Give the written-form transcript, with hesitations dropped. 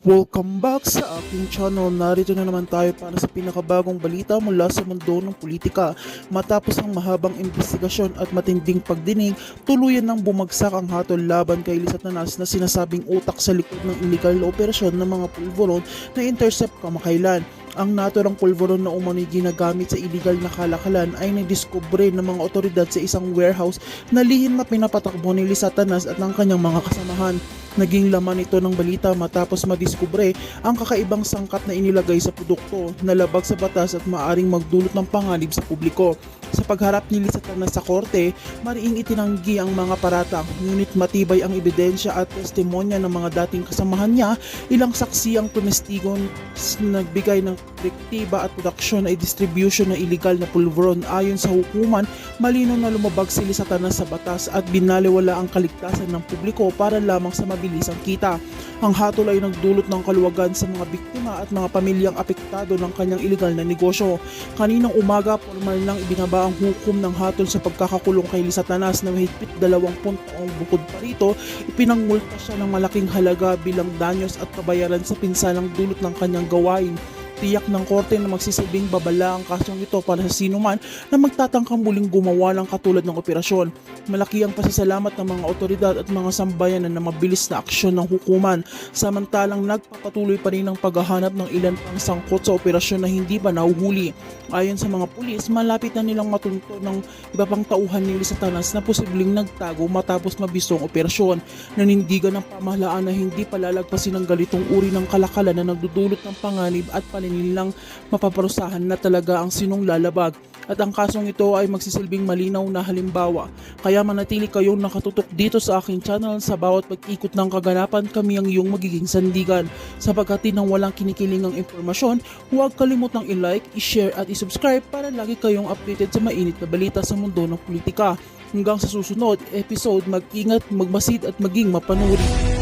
Welcome back sa aking channel. Narito na naman tayo para sa pinakabagong balita mula sa mundo ng politika. Matapos ang mahabang investigasyon at matinding pagdinig, tuluyan nang bumagsak ang hatol laban kay Liza Tanas na sinasabing utak sa likod ng illegal na operasyon ng mga pulveron na intercept kamakailan. Ang naturang pulveron na umano'y ginagamit sa illegal na kalakalan ay nadiskubre ng mga otoridad sa isang warehouse na lihim na pinapatakbo ni Liza Tanas at ng kanyang mga kasamahan. Naging laman ito ng balita matapos madiskubre ang kakaibang sangkap na inilagay sa produkto na labag sa batas at maaring magdulot ng panganib sa publiko. Sa pagharap ni Liza Tanas sa korte, mariing itinanggi ang mga paratang, ngunit matibay ang ebidensya at testimonya ng mga dating kasamahan niya. Ilang saksi ang tumestigo na nagbigay ng direktiba at produksyon ay distribution ng illegal na pulveron. Ayon sa hukuman, malinaw na lumabag si Liza Tanas sa batas at binaliwala ang kaligtasan ng publiko para lamang sa mabilisang kita. Ang hatol ay nagdulot ng kaluwagan sa mga biktima at mga pamilyang apektado ng kanyang illegal na negosyo. Kaninang umaga, formal nang ibinaba ang hukom ng hatol sa pagkakakulong kay Liza Tanas na mahigpit 20 taong. Bukod pa rito, ipinangmulta siya ng malaking halaga bilang danyos at kabayaran sa pinsalang dulot ng kanyang gawain. Tiyak ng korte na magsisilbing babala ang kasong ito para sa sinuman na magtatangkang muling gumawa ng katulad ng operasyon. Malaki ang pasasalamat ng mga otoridad at mga sambayanan na mabilis na aksyon ng hukuman, samantalang nagpapatuloy pa rin ang paghahanap ng ilan pang sangkot sa operasyon na hindi pa nahuhuli. Ayon sa mga pulis, malapit na nilang matunto ng iba pang tauhan ni Liza Tanas na posibleng nagtago matapos mabisong operasyon. Nanindigan ng pamahalaan na hindi palalagpasin ang galitong uri ng kalakalan na nagdudulot ng panganib at nilang mapaparusahan na talaga ang sinong lalabag, at ang kasong ito ay magsisilbing malinaw na halimbawa. Kaya manatili kayong nakatutok dito sa aking channel. Sa bawat pag-ikot ng kaganapan, kami ang iyong magiging sandigan. Sa paghatid ng walang kinikilingang impormasyon, huwag kalimutang i-like, i-share at i-subscribe para lagi kayong updated sa mainit na balita sa mundo ng politika. Hanggang sa susunod episode, mag-ingat, magmasid at maging mapanuri.